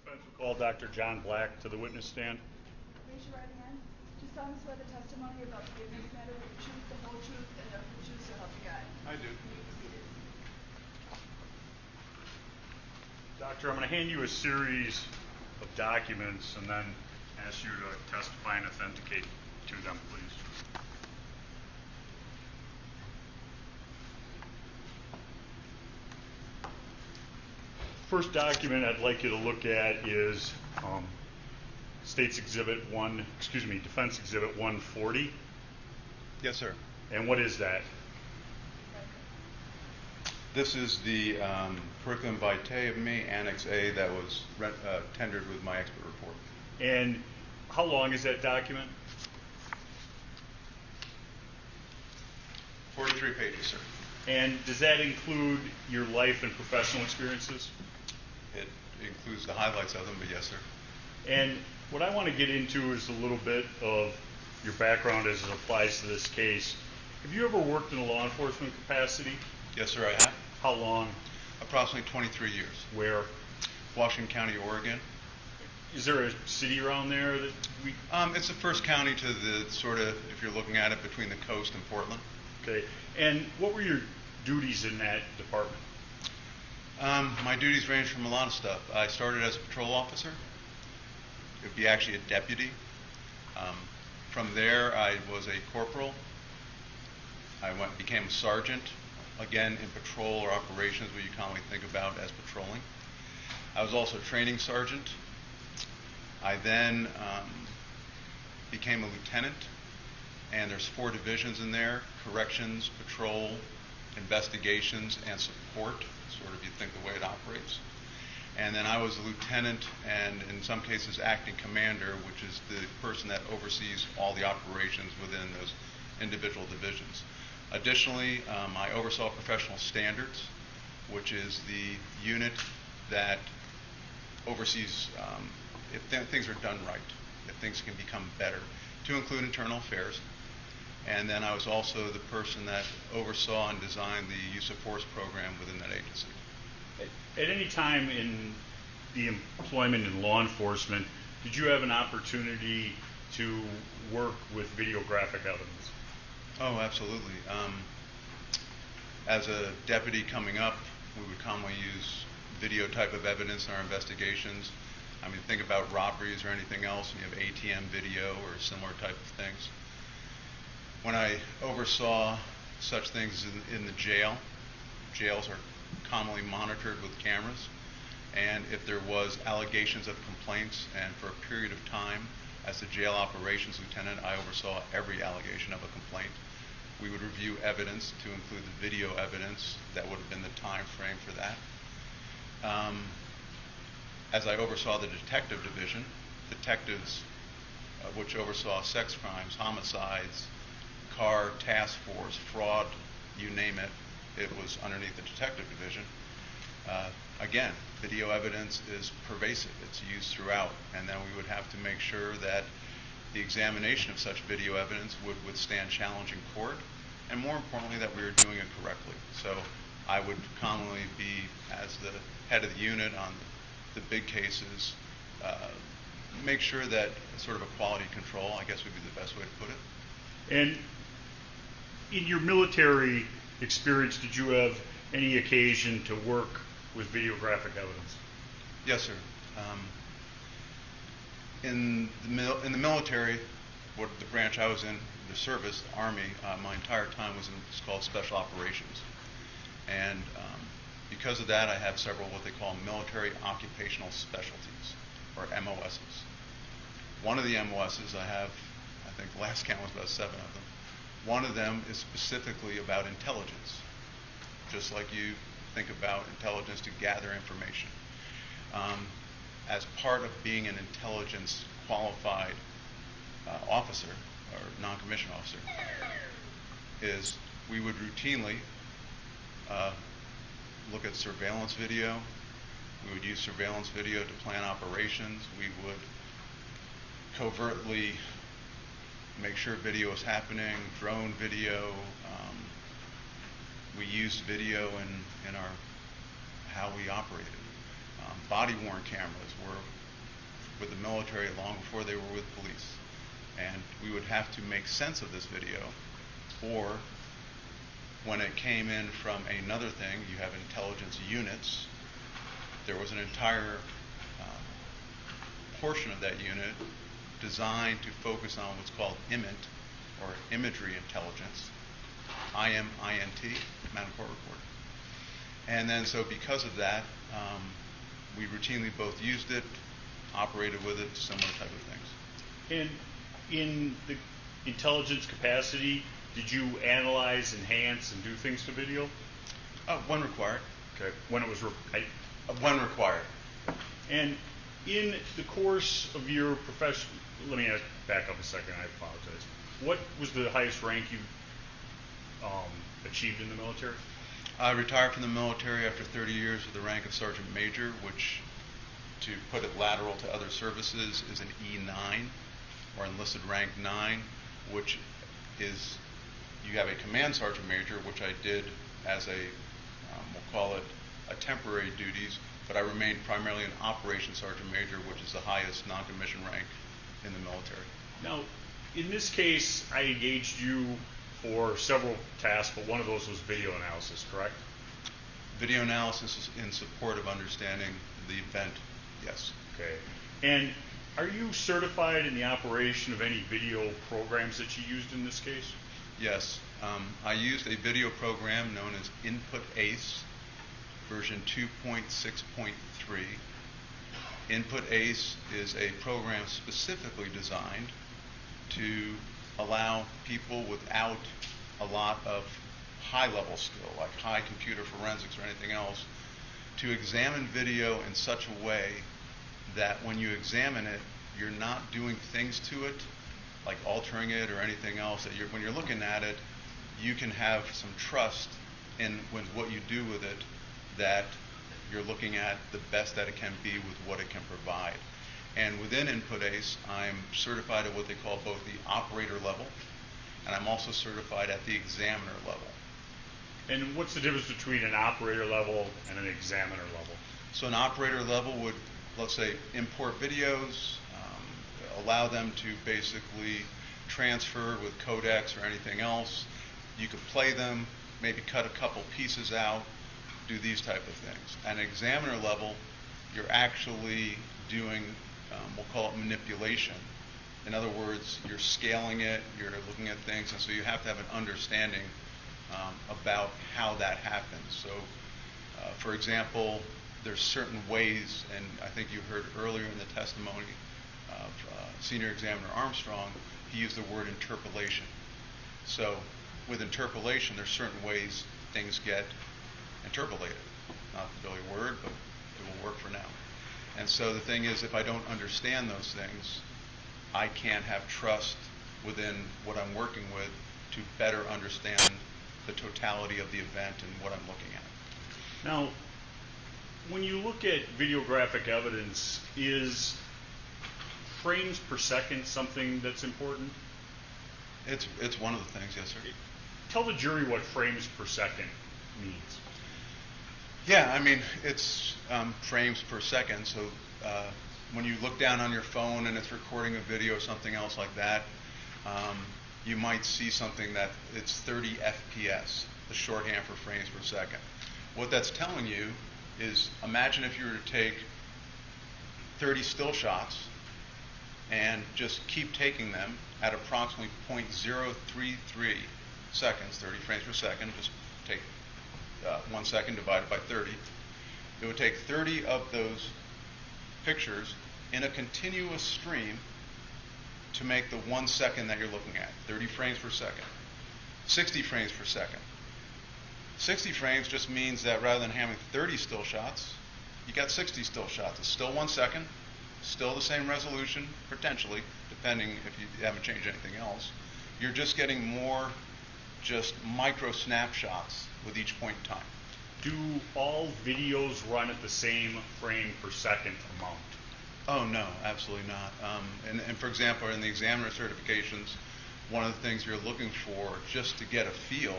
Defense will call Dr. John Black to the witness stand. Raise your right hand. Do you solemnly swear the testimony you're about to give in this matter will be the truth, the whole truth, and nothing but the truth, so help you God? I do. You may be seated. Doctor, I'm going to hand you a series of documents and then ask you to testify and authenticate to them, please. First document I'd like you to look at is Defense Exhibit 140. Yes, sir. And what is that? This is the curriculum vitae of me, Annex A, that was tendered with my expert report. And how long is that document? 43 pages, sir. And does that include your life and professional experiences? It includes the highlights of them, but yes, sir. And what I want to get into is a little bit of your background as it applies to this case. Have you ever worked in a law enforcement capacity? Yes, sir, I have. How long? Approximately 23 years. Where? Washington County, Oregon. Is there a city around there that we... It's the first county to the sort of, if you're looking at it, between the coast and Portland. Okay. And what were your duties in that department? My duties range from a lot of stuff. I started as a patrol officer. It would be actually a deputy. From there, I was a corporal. I became a sergeant, again in patrol or operations, what you commonly think about as patrolling. I was also a training sergeant. I then became a lieutenant, and there's 4 divisions in there: corrections, patrol, investigations, and support, sort of you think the way it operates. And then I was a lieutenant and in some cases acting commander, which is the person that oversees all the operations within those individual divisions. Additionally, I oversaw professional standards, which is the unit that oversees if things are done right, if things can become better, to include internal affairs. And then I was also the person that oversaw and designed the use of force program within that agency. At any time in the employment in law enforcement, did you have an opportunity to work with videographic evidence? Oh, absolutely. As a deputy coming up, we would commonly use video type of evidence in our investigations. I mean, think about robberies or anything else, and you have ATM video or similar type of things. When I oversaw such things in the jails are commonly monitored with cameras, and if there was allegations of complaints, and for a period of time as the jail operations lieutenant, I oversaw every allegation of a complaint. We would review evidence to include the video evidence that would have been the time frame for that. As I oversaw the detective division, detectives which oversaw sex crimes, homicides, car task force, fraud, you name it, it was underneath the detective division. Again, video evidence is pervasive. It's used throughout. And then we would have to make sure that the examination of such video evidence would withstand challenge in court, and more importantly, that we were doing it correctly. So I would commonly be, as the head of the unit on the big cases, make sure that sort of a quality control, I guess would be the best way to put it. And in your military experience, did you have any occasion to work with videographic evidence? Yes, sir. In the military, what the branch I was in, the service, the Army, my entire time was in what's called special operations. And because of that, I have several what they call military occupational specialties, or MOSs. One of the MOSs I have, I think the last count was about 7 of them. One of them is specifically about intelligence, just like you think about intelligence to gather information. As part of being an intelligence qualified officer or non-commissioned officer, is we would routinely look at surveillance video. We would use surveillance video to plan operations. We would covertly make sure video is happening, drone video. We used video in our how we operated. body-worn cameras were with the military long before they were with police. And we would have to make sense of this video, or when it came in from another thing, you have intelligence units, there was an entire portion of that unit designed to focus on what's called IMINT, or imagery intelligence, IMINT, Manacor report. And then so because of that, we routinely both used it, operated with it, similar type of things. And in the intelligence capacity, did you analyze, enhance, and do things to video? When required. Okay. When it was when required. And in the course of your profession, let me back up a second. I apologize. What was the highest rank you achieved in the military? I retired from the military after 30 years with the rank of Sergeant Major, which, to put it lateral to other services, is an E9, or enlisted rank 9, which is, you have a command sergeant major, which I did as a, we'll call it a temporary duties, but I remained primarily an operations sergeant major, which is the highest non-commissioned rank in the military. Now, in this case, I engaged you for several tasks, but one of those was video analysis, correct? Video analysis is in support of understanding the event, yes. Okay. And are you certified in the operation of any video programs that you used in this case? Yes. I used a video program known as Input ACE, version 2.6.3. Input ACE is a program specifically designed to allow people without a lot of high-level skill, like high computer forensics or anything else, to examine video in such a way that when you examine it, you're not doing things to it, like altering it or anything else. That when you're looking at it, you can have some trust in what you do with it, that you're looking at the best that it can be with what it can provide. And within Input ACE, I'm certified at what they call both the operator level, and I'm also certified at the examiner level. And what's the difference between an operator level and an examiner level? So an operator level would, let's say, import videos, allow them to basically transfer with codecs or anything else. You could play them, maybe cut a couple pieces out, do these type of things. At an examiner level, you're actually doing, we'll call it manipulation. In other words, you're scaling it, you're looking at things, and so you have to have an understanding about how that happens. So, for example, there's certain ways, and I think you heard earlier in the testimony of Senior Examiner Armstrong, he used the word interpolation. So with interpolation, there's certain ways things get interpolated. Not really a word, but it will work for now. And so the thing is, if I don't understand those things, I can't have trust within what I'm working with to better understand the totality of the event and what I'm looking at. Now, when you look at videographic evidence, is frames per second something that's important? It's one of the things, yes, sir. Tell the jury what frames per second means. Yeah, I mean, it's frames per second. So when you look down on your phone and it's recording a video or something else like that, you might see something that it's 30 FPS, the shorthand for frames per second. What that's telling you is, imagine if you were to take 30 still shots and just keep taking them at approximately 0.033 seconds, 30 frames per second, just take 1 second divided by 30. It would take 30 of those pictures in a continuous stream to make the 1 second that you're looking at, 30 frames per second. 60 frames per second. 60 frames just means that rather than having 30 still shots, you got 60 still shots. It's still 1 second, still the same resolution, potentially, depending if you haven't changed anything else. You're just getting more just micro snapshots with each point in time. Do all videos run at the same frame per second amount? Oh, no, absolutely not. And for example, in the examiner certifications, one of the things you're looking for just to get a feel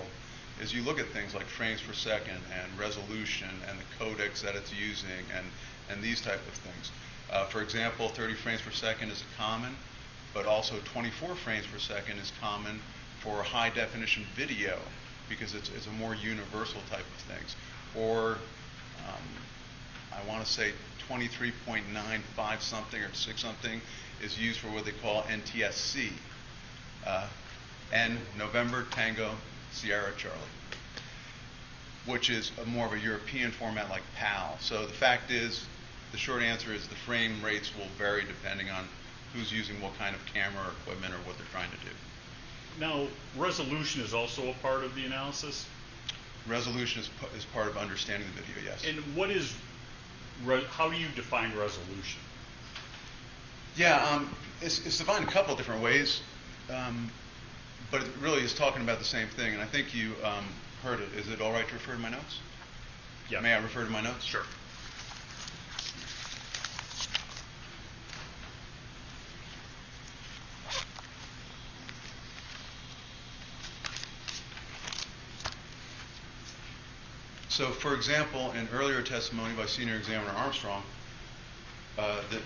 is you look at things like frames per second and resolution and the codecs that it's using and and these type of things. For example, 30 frames per second is common, but also 24 frames per second is common for high definition video because it's a more universal type of things. Or I want to say 23.95 something or 6 something is used for what they call NTSC. N, November, Tango, Sierra, Charlie, which is more of a European format like PAL. So the fact is, the short answer is the frame rates will vary depending on who's using what kind of camera or equipment or what they're trying to do. Now, resolution is also a part of the analysis? Resolution is part of understanding the video, yes. And what is, how do you define resolution? Yeah, it's defined a couple of different ways, but it really is talking about the same thing, and I think you heard it. Is it all right to refer to my notes? Yeah. May I refer to my notes? Sure. So, for example, in earlier testimony by Senior Examiner Armstrong,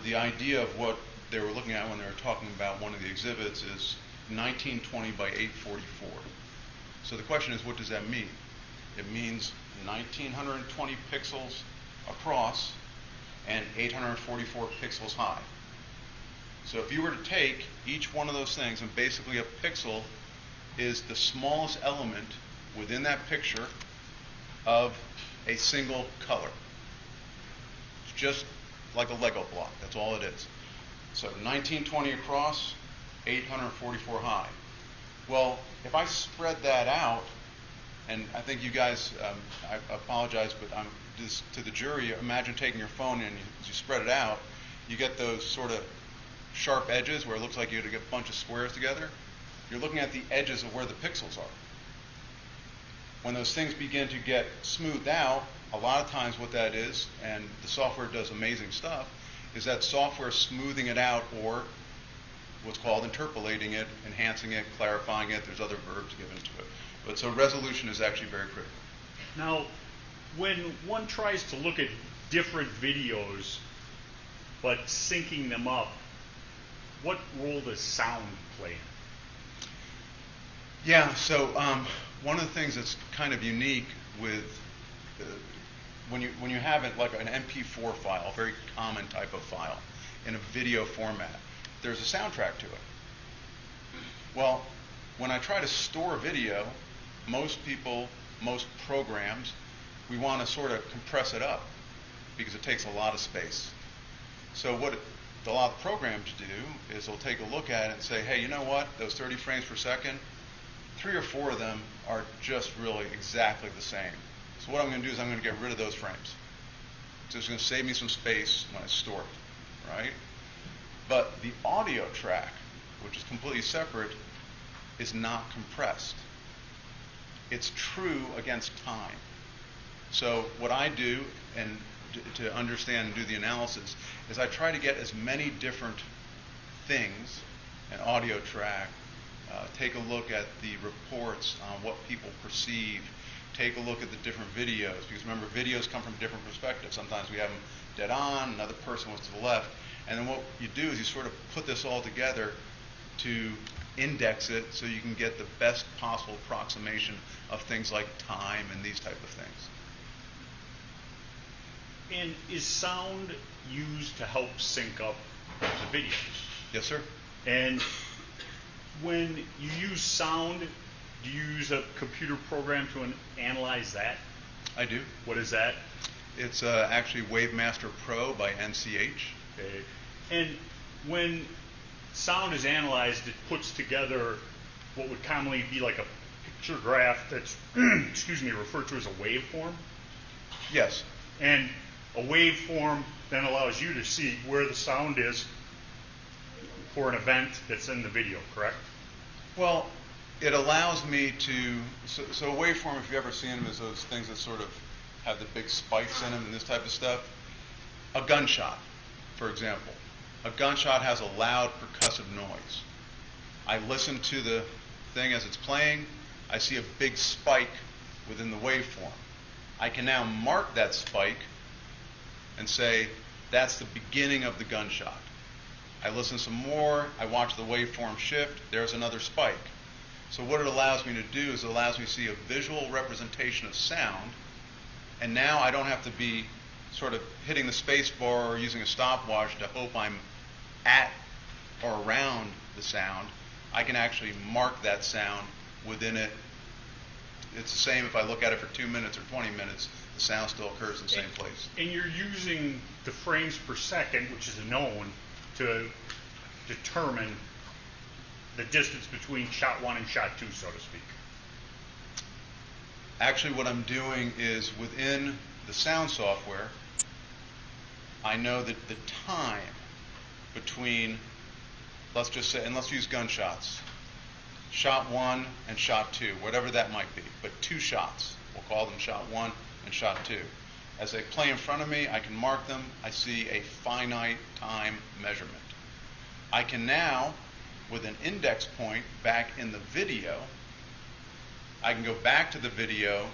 the idea of what they were looking at when they were talking about one of the exhibits is 1920 by 844. So the question is, what does that mean? It means 1920 pixels across and 844 pixels high. So if you were to take each one of those things, and basically a pixel is the smallest element within that picture of a single color. It's just like a Lego block. That's all it is. So 1920 across, 844 high. Well, if I spread that out, and I think you guys, I apologize, but I'm just to the jury, imagine taking your phone and you spread it out, you get those sort of sharp edges where it looks like you're going to get a bunch of squares together. You're looking at the edges of where the pixels are. When those things begin to get smoothed out, a lot of times what that is, and the software does amazing stuff, is that software smoothing it out, or what's called interpolating it, enhancing it, clarifying it. There's other verbs given to it. But so resolution is actually very critical. Now, when one tries to look at different videos, but syncing them up, what role does sound play? Yeah, so one of the things that's kind of unique with when you have it like an MP4 file, a very common type of file, in a video format, there's a soundtrack to it. Well, when I try to store video, most programs, we want to sort of compress it up because it takes a lot of space. So what a lot of programs do is they'll take a look at it and say, hey, you know what, those 30 frames per second, 3 or 4 of them are just really exactly the same. So what I'm going to do is I'm going to get rid of those frames. So it's going to save me some space when I store it, right? But the audio track, which is completely separate, is not compressed. It's true against time. So what I do, and to understand and do the analysis, is I try to get as many different things, an audio track, take a look at the reports on what people perceive, take a look at the different videos, because remember, videos come from different perspectives. Sometimes we have them dead on, another person was to the left, and then what you do is you sort of put this all together to index it so you can get the best possible approximation of things like time and these type of things. And is sound used to help sync up the videos? Yes, sir. And when you use sound, do you use a computer program to analyze that? I do. What is that? It's actually Wavemaster Pro by NCH. Okay. And when sound is analyzed, it puts together what would commonly be like a picture graph that's, referred to as a waveform. Yes. And a waveform then allows you to see where the sound is for an event that's in the video, correct? Well, it allows me to, so a waveform, if you've ever seen them, is those things that sort of have the big spikes in them and this type of stuff. A gunshot, for example. A gunshot has a loud percussive noise. I listen to the thing as it's playing. I see a big spike within the waveform. I can now mark that spike and say, That's the beginning of the gunshot. I listen some more, I watch the waveform shift, there's another spike. So what it allows me to do is it allows me to see a visual representation of sound, and now I don't have to be sort of hitting the space bar or using a stopwatch to hope I'm at or around the sound. I can actually mark that sound within it. It's the same if I look at it for 2 minutes or 20 minutes, the sound still occurs in the same place. And you're using the frames per second, which is known, to determine the distance between shot one and shot two, so to speak. Actually, what I'm doing is within the sound software, I know that the time between, let's just say, and let's use gunshots, shot one and shot two, whatever that might be, but 2 shots. We'll call them shot one and shot two. As they play in front of me, I can mark them. I see a finite time measurement. I can now, with an index point back in the video, I can go back to the video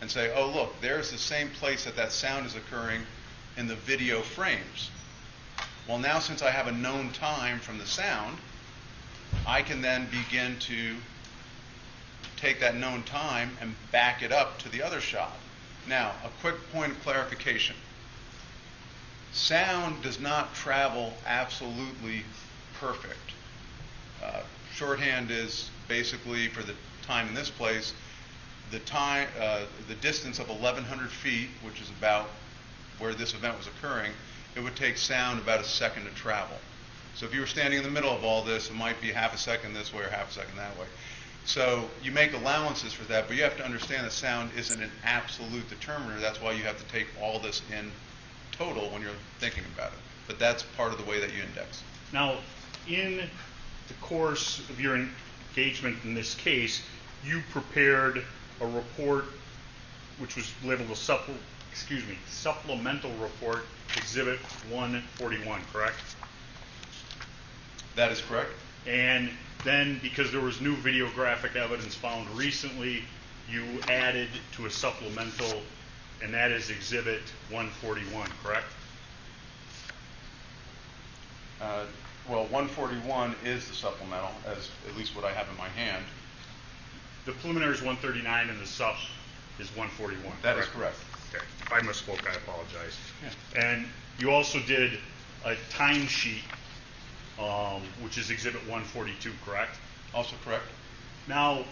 and say, oh, look, there's the same place that that sound is occurring in the video frames. Well, now since I have a known time from the sound, I can then begin to take that known time and back it up to the other shot. Now, a quick point of clarification. Sound does not travel absolutely perfect. Shorthand is basically, for the time in this place, the distance of 1,100 feet, which is about where this event was occurring. It would take sound about a second to travel. So if you were standing in the middle of all this, it might be half a second this way or half a second that way. So you make allowances for that, but you have to understand that sound isn't an absolute determiner. That's why you have to take all this in total when you're thinking about it. But that's part of the way that you index. Now, in the course of your engagement in this case, you prepared a report which was labeled a supplemental report, Exhibit 141, correct? That is correct. And then, because there was new videographic evidence found recently, you added to a supplemental, and that is Exhibit 141, correct? Well, 141 is the supplemental, as at least what I have in my hand. The preliminary is 139, and the sup is 141. That is correct. Okay. If I misspoke, I apologize. Yeah. And you also did a timesheet, which is Exhibit 142, correct? Also correct. Now,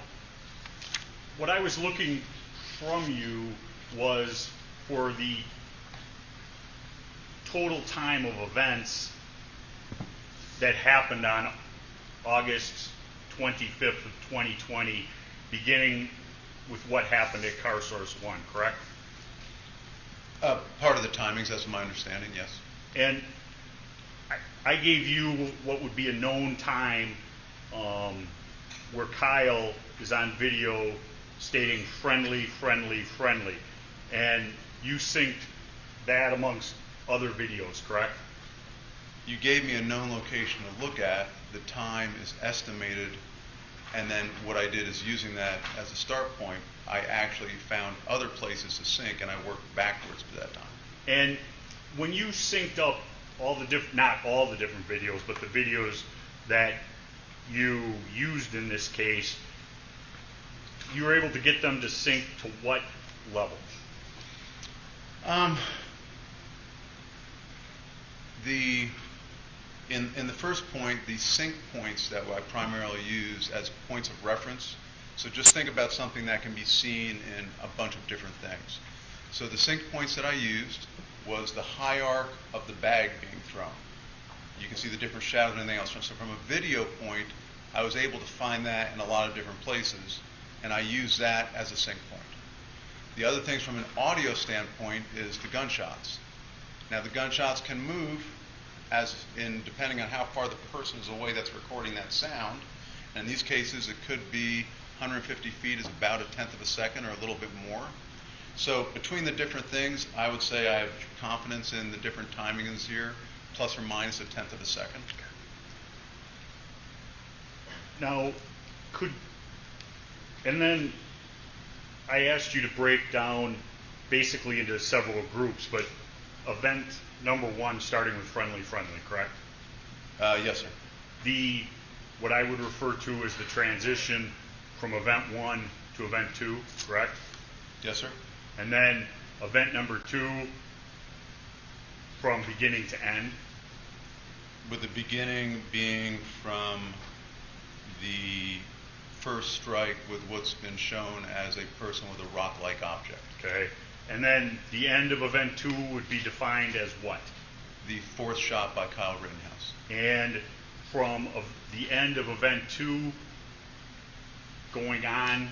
what I was looking from you was for the total time of events that happened on August 25th of 2020, beginning with what happened at Car Source 1, correct? Part of the timings, that's my understanding, yes. And I gave you what would be a known time where Kyle is on video stating friendly, friendly, friendly. And you synced that amongst other videos, correct? You gave me a known location to look at. The time is estimated, and then what I did is, using that as a start point, I actually found other places to sync, and I worked backwards to that time. And when you synced up all the different, not all the different videos, but the videos that you used in this case, you were able to get them to sync to what level? In the first point, the sync points that I primarily use as points of reference. So just think about something that can be seen in a bunch of different things. So the sync points that I used was the high arc of the bag being thrown. You can see the different shadows and everything else. So from a video point, I was able to find that in a lot of different places, and I use that as a sync point. The other things from an audio standpoint is the gunshots. Now the gunshots can move depending on how far the person is away that's recording that sound. And in these cases, it could be 150 feet is about 1/10 of a second or a little bit more. So between the different things, I would say I have confidence in the different timings here, plus or minus 1/10 of a second. Now, and then I asked you to break down basically into several groups, but event number 1 starting with friendly, correct? Yes, sir. What I would refer to as the transition from event 1 to event 2, correct? Yes, sir. And then event number 2 from beginning to end. With the beginning being from the first strike with what's been shown as a person with a rock-like object. Okay. And then the end of event 2 would be defined as what? The 4th shot by Kyle Rittenhouse. And from the end of event 2 going on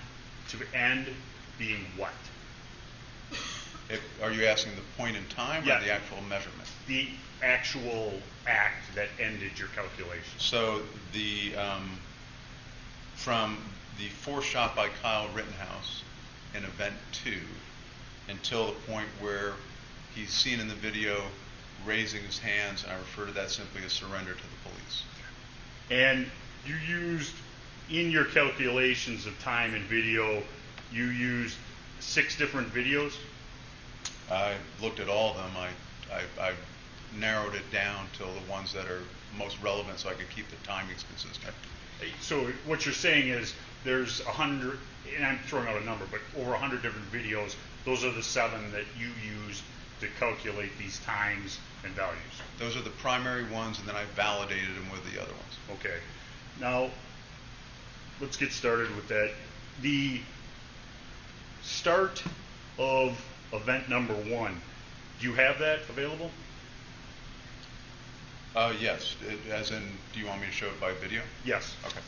to end being what? Are you asking the point in time Yeah. or the actual measurement? The actual act that ended your calculation. So from the 4th shot by Kyle Rittenhouse in event 2 until the point where he's seen in the video raising his hands, and I refer to that simply as surrender to the police. And you used, in your calculations of time and video, you used 6 different videos? I looked at all of them. I narrowed it down to the ones that are most relevant so I could keep the timings consistent. So what you're saying is there's 100, and I'm throwing out a number, but over 100 different videos. Those are the 7 that you used to calculate these times and values. Those are the primary ones, and then I validated them with the other ones. Okay. Now, let's get started with that. The start of event number 1, do you have that available? Yes. As in, do you want me to show it by video? Yes. Okay.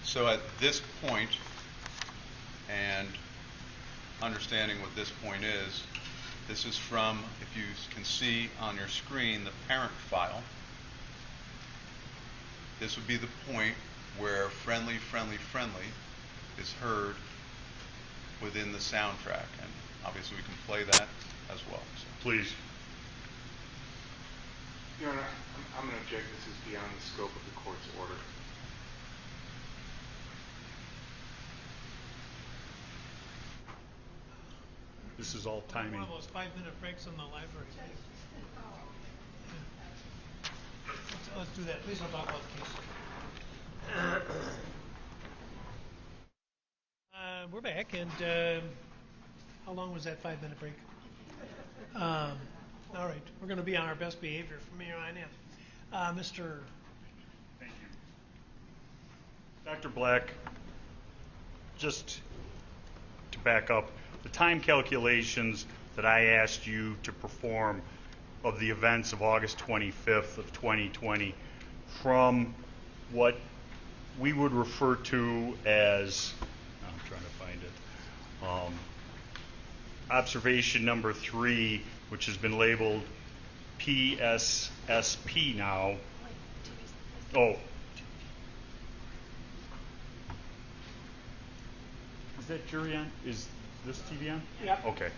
So at this point, and understanding what this point is, this is from, if you can see on your screen, the parent file. This would be the point where friendly is heard within the soundtrack, and obviously we can play that as well. So. Please. Your Honor, I'm going to object. This is beyond the scope of the court's order. This is all timing. One of those 5-minute breaks in the library. Let's do that. Please don't talk about the case. We're back, and how long was that 5-minute break? All right, we're going to be on our best behavior from here on in. Mr. Thank you. Dr. Black, just to back up, the time calculations that I asked you to perform of the events of August 25th of 2020 from what we would refer to as, I'm trying to find it, observation number 3, which has been labeled PSSP now. Oh. Is that jury on? Is this TV on? Yeah. Okay.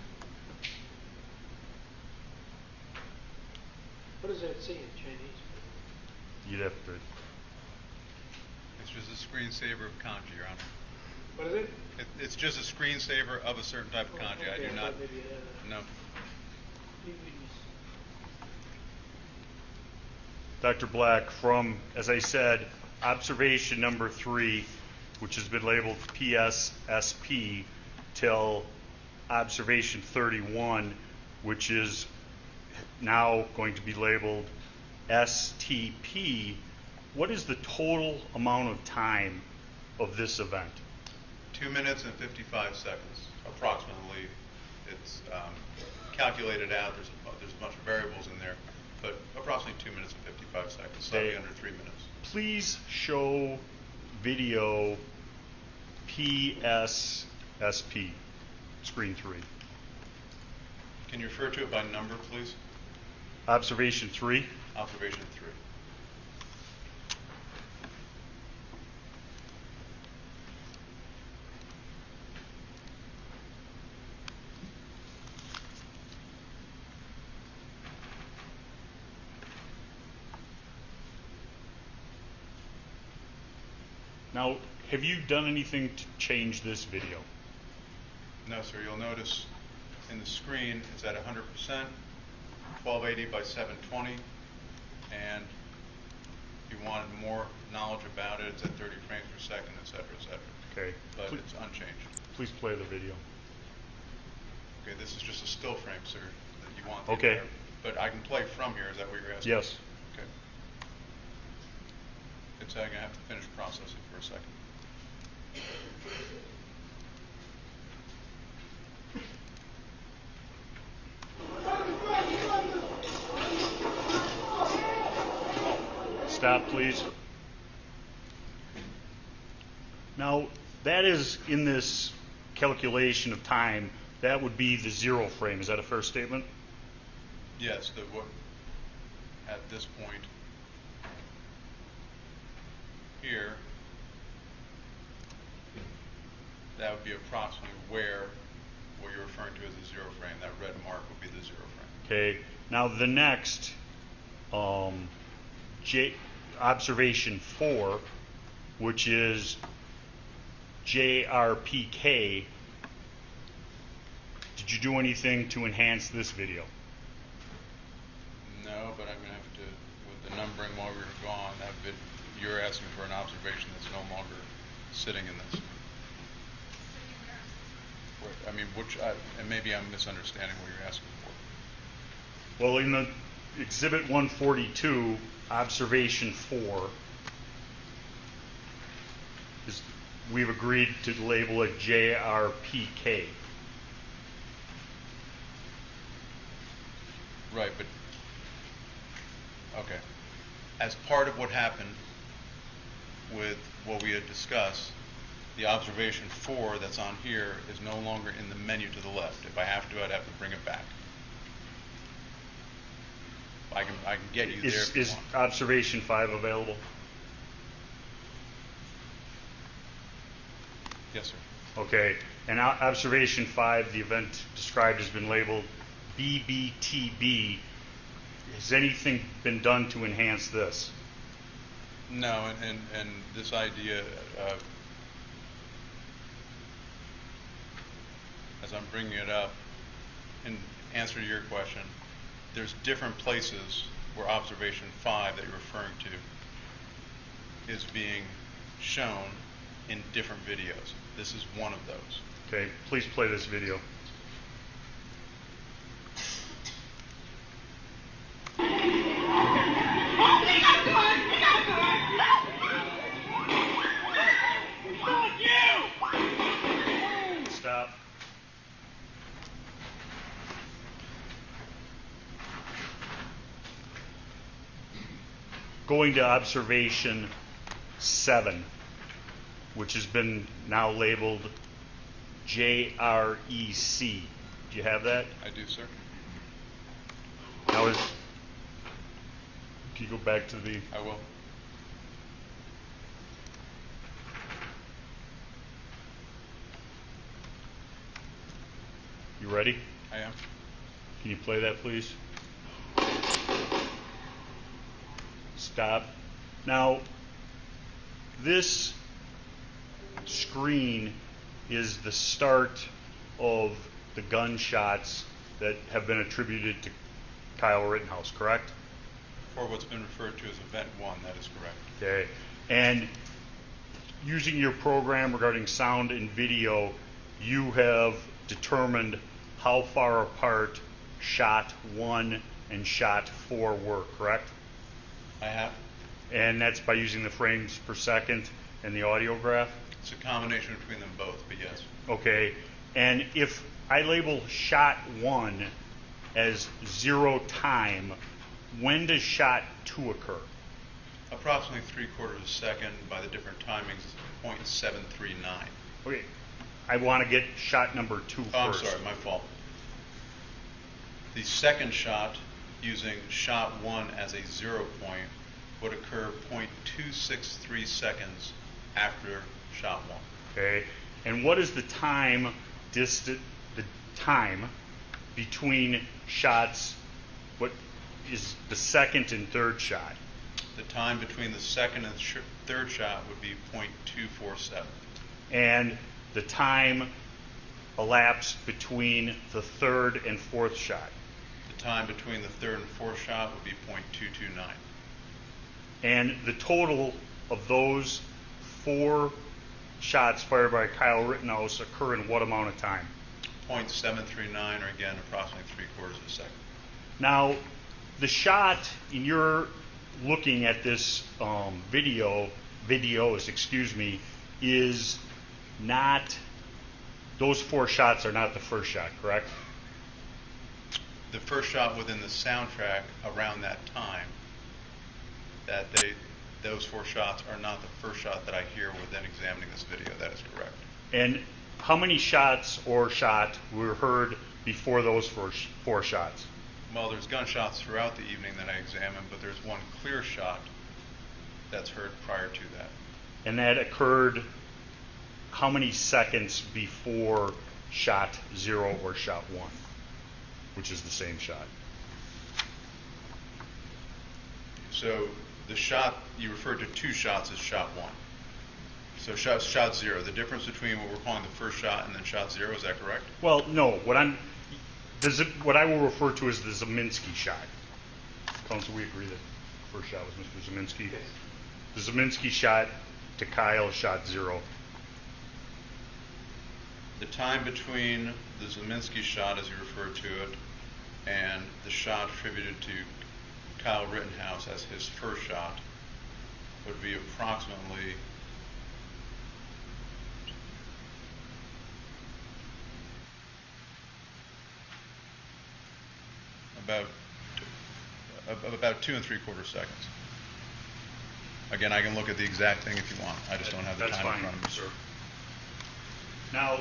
What does that say in Chinese? You'd have to. It's just a screensaver of kanji, Your Honor. What is it? It's just a screensaver of a certain type of kanji. Okay, I do not. thought maybe it had No. Dr. Black, from, as I said, observation number 3, which has been labeled PSSP, till observation 31, which is now going to be labeled STP, what is the total amount of time of this event? 2 minutes and 55 seconds, approximately. It's calculated out. There's a bunch of variables in there, but approximately 2 minutes and 55 seconds, slightly under 3 minutes. Please show video PSSP, screen 3. Can you refer to it by number, please? Observation 3. Observation 3. Now, have you done anything to change this video? No, sir. You'll notice in the screen it's at 100%, 1280 by 720, and if you wanted more knowledge about it, it's at 30 frames per second, et cetera, et cetera. Okay. But it's unchanged. Please play the video. Okay, this is just a still frame, sir, that you want. Okay. There. But I can play from here. Is that what you're asking? Yes. Okay. It's I'm gonna have to finish processing for a second. Stop, please. Now, that is in this calculation of time, that would be the 0 frame. Is that a fair statement? Yes, what at this point here, that would be approximately where what you're referring to as a 0 frame. That red mark would be the 0 frame. Okay. Now the next observation 4, which is JRPK. Did you do anything to enhance this video? No, but I'm going to have to, with the numbering while we were gone, you're asking for an observation that's no longer sitting in this. I mean, and maybe I'm misunderstanding what you're asking for. Well, in the Exhibit 142, observation 4, we've agreed to label it JRPK. Right, but okay. As part of what happened with what we had discussed, the observation 4 that's on here is no longer in the menu to the left. If I have to, I'd have to bring it back. I can get you there if you Is want. observation 5 available? Yes, sir. Okay. And observation 5, the event described has been labeled BBTB. Has anything been done to enhance this? No, and this idea, as I'm bringing it up, in answer to your question, there's different places where observation 5 that you're referring to is being shown in different videos. This is one of those. Okay, please play this video. Stop. Going to observation 7, which has been now labeled JREC. Do you have that? I do, sir. Now can you go back to the... I will. You ready? I am. Can you play that, please? Stop. Now, this screen is the start of the gunshots that have been attributed to Kyle Rittenhouse, correct? For what's been referred to as Event 1, that is correct. Okay. And using your program regarding sound and video, you have determined how far apart shot 1 and shot 4 were, correct? I have. And that's by using the frames per second and the audio graph? It's a combination between them both, but yes. Okay. And if I label shot 1 as 0 time, when does shot 2 occur? Approximately 3/4 second by the different timings, 0.739. Okay. I want to get shot number 2 first. Oh, I'm sorry, my fault. The second shot, using shot 1 as a 0 point, would occur 0.263 seconds after shot 1. Okay. And what is the time between shots? What is the second and third shot? The time between the second and third shot would be .247. And the time elapsed between the third and fourth shot. The time between the third and fourth shot would be .229. And the total of those 4 shots fired by Kyle Rittenhouse occur in what amount of time? .739, or again, approximately 3/4 of a second. Now, The shot, and you're looking at this videos, is not, those 4 shots are not the first shot, correct? The first shot within the soundtrack around that time, those 4 shots are not the first shot that I hear within examining this video. That is correct. And how many shots or shot were heard before those 4 shots? Well, there's gunshots throughout the evening that I examined, but there's one clear shot that's heard prior to that. And that occurred how many seconds before shot 0 or shot 1, which is the same shot? So the shot, you referred to 2 shots as shot 1. So shot 0, the difference between what we're calling the first shot and then shot 0, is that correct? Well, no. What I will refer to as the Zeminski shot. Counsel, we agree that the first shot was Mr. Zeminski? Yes. The Zeminski shot to Kyle, shot 0. The time between the Zeminski shot, as you referred to it, and the shot attributed to Kyle Rittenhouse as his first shot would be approximately about 2 3/4 seconds. Again, I can look at the exact thing if you want. I just don't have the That's time fine, in front of me. sir. Now,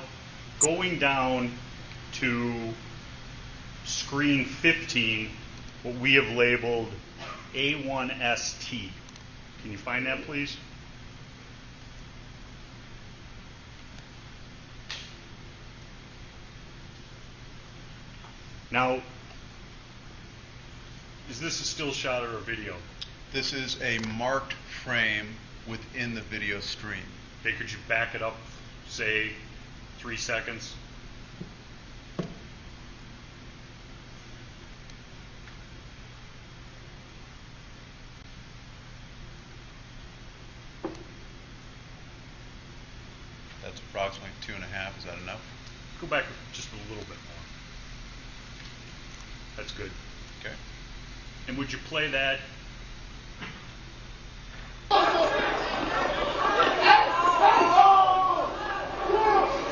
going down to screen 15, what we have labeled A1ST. Can you find that, please? Now, is this a still shot or a video? This is a marked frame within the video stream. Okay, could you back it up, say, 3 seconds? That's approximately 2.5. Is that enough? Go back just a little bit more. That's good. Okay. And would you play that?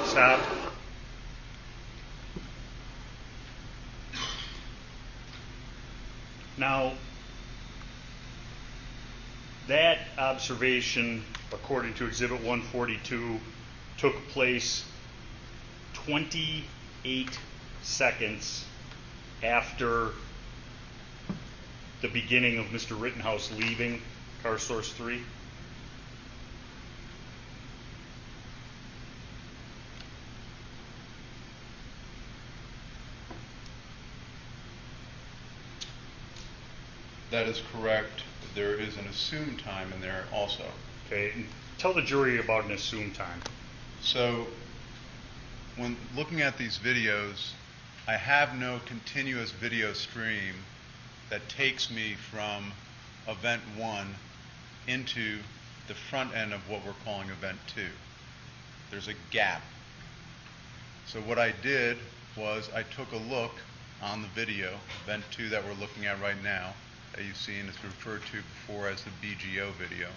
Stop. Now, that observation, according to Exhibit 142, took place 28 seconds after the beginning of Mr. Rittenhouse leaving car source 3. That is correct. There is an assumed time in there also. Okay, and tell the jury about an assumed time. So, when looking at these videos, I have no continuous video stream that takes me from event 1 into the front end of what we're calling event 2. There's a gap. So what I did was I took a look on the video, event 2 that we're looking at right now, that you've seen, it's referred to before as the BGO video,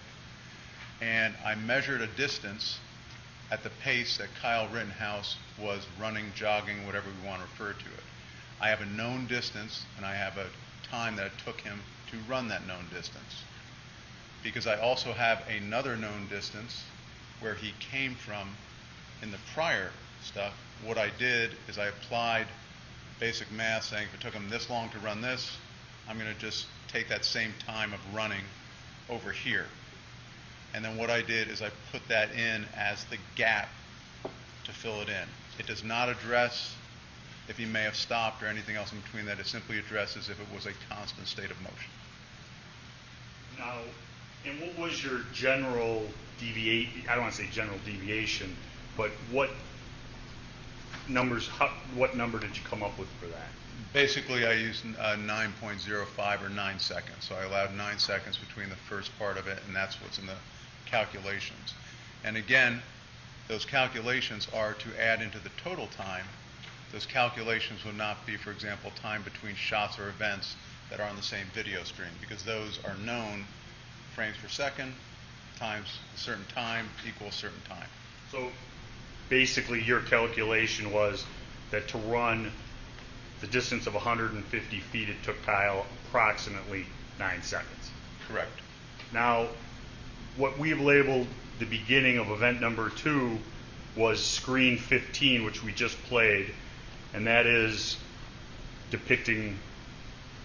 and I measured a distance at the pace that Kyle Rittenhouse was running, jogging, whatever we want to refer to it. I have a known distance, and I have a time that it took him to run that known distance. Because I also have another known distance where he came from in the prior stuff, what I did is I applied basic math saying if it took him this long to run this, I'm going to just take that same time of running over here. And then what I did is I put that in as the gap to fill it in. It does not address if he may have stopped or anything else in between that. It simply addresses if it was a constant state of motion. Now, And what was your general deviation? I don't want to say general deviation, but what number did you come up with for that? Basically, I used 9.05 or 9 seconds. So I allowed 9 seconds between the first part of it, and that's what's in the calculations. And again, those calculations are to add into the total time. Those calculations will not be, for example, time between shots or events that are on the same video stream, because those are known frames per second times a certain time equals certain time. So basically your calculation was that to run the distance of 150 feet, it took Kyle approximately 9 seconds. Correct. Now, what we've labeled the beginning of event number 2 was screen 15, which we just played, and that is depicting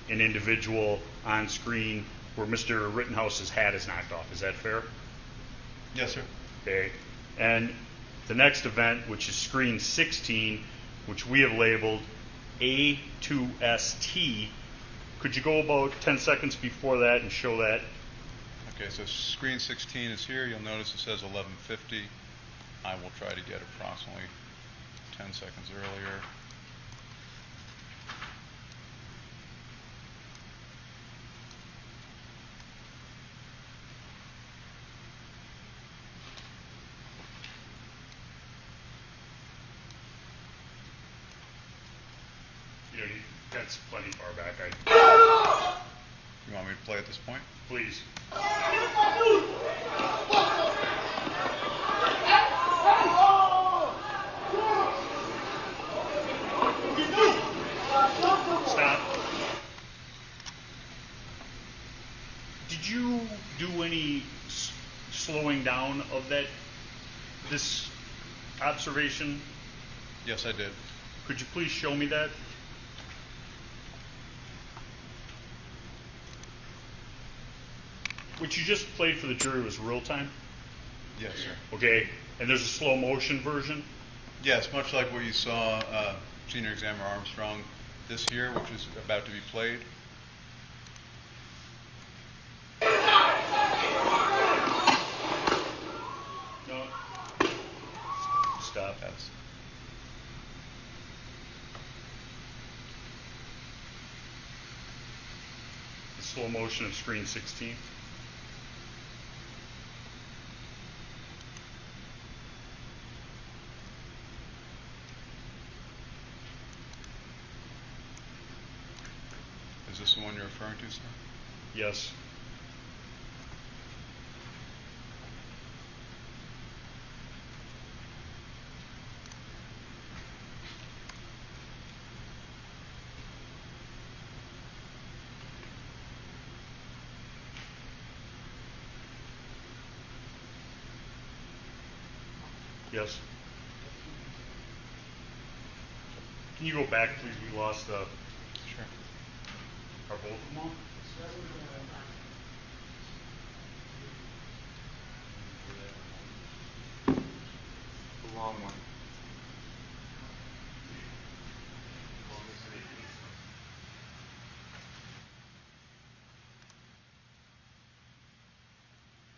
an individual on screen where Mr. Rittenhouse's hat is knocked off. Is that fair? Yes, sir. Okay. And the next event, which is screen 16, which we have labeled A2ST, could you go about 10 seconds before that and show that? Okay, so screen 16 is here. You'll notice it says 11:50. I will try to get approximately 10 seconds earlier. You know, that's plenty far back. You want me to play at this point? Please. Stop. Did you do any slowing down of this observation? Yes, I did. Could you please show me that? What you just played for the jury was real time? Yes, sir. Okay, and there's a slow motion version? Yes, much like what you saw Senior Examiner Armstrong this here, which is about to be played. No. Stop. That's The slow motion of screen 16. Is this the one you're referring to, sir? Yes. Yes. Can you go back, please? We lost Sure. are both of them on? The long one.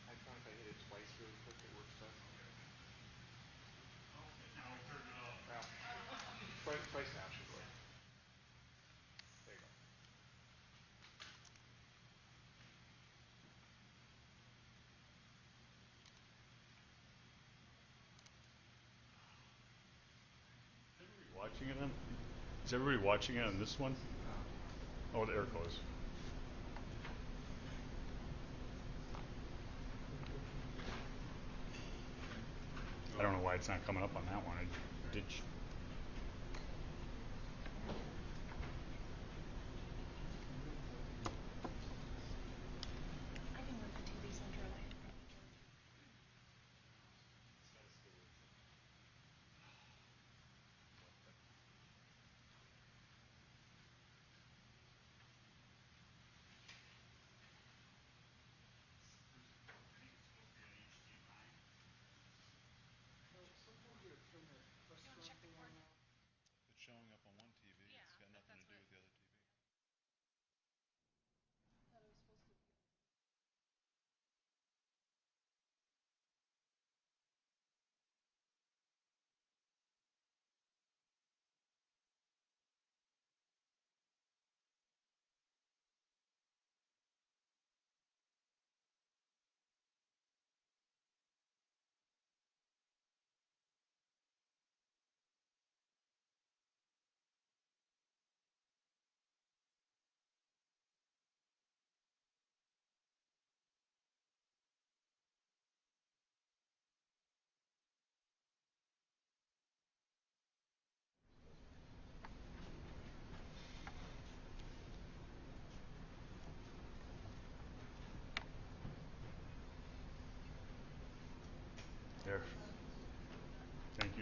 I found if I hit it twice really quick, it works best. Now we turned it off. Well, twice now should work. There you go. Watching it on? Is everybody watching it on this one? Oh, there it goes. I don't know why it's not coming up on that one. I did. I can work the TV centrally.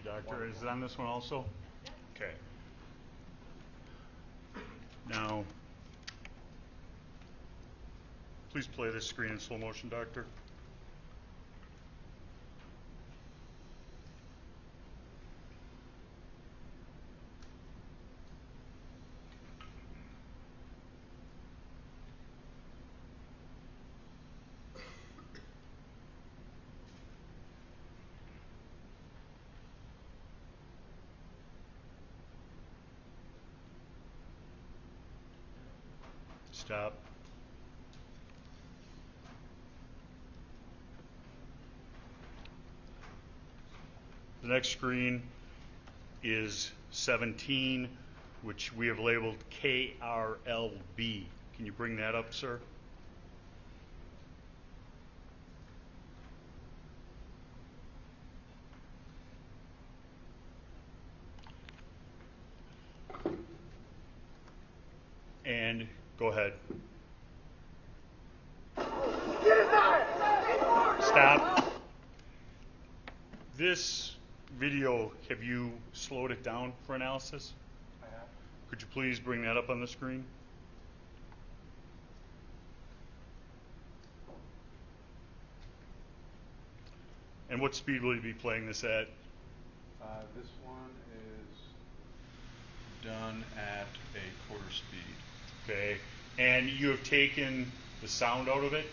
Doctor. Is it on this one also? Okay. Now, please play this screen in slow motion, Doctor. Stop. The next screen is 17, which we have labeled KRLB. Can you bring that up, sir? And go ahead. Stop. This video, have you slowed it down for analysis? I have. Could you please bring that up on the screen? And what speed will you be playing this at? This one is done at a quarter speed. Okay. And you have taken the sound out of it?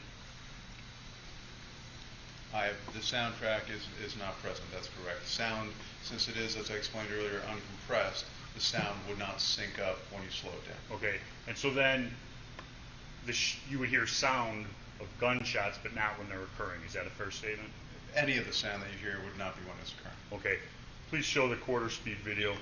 The soundtrack is not present, that's correct. Sound, since it is, as I explained earlier, uncompressed, the sound would not sync up when you slow it down. Okay. And so then you would hear sound of gunshots, but not when they're occurring. Is that a fair statement? Any of the sound that you hear would not be when it's occurring. Okay. Please show the quarter speed video.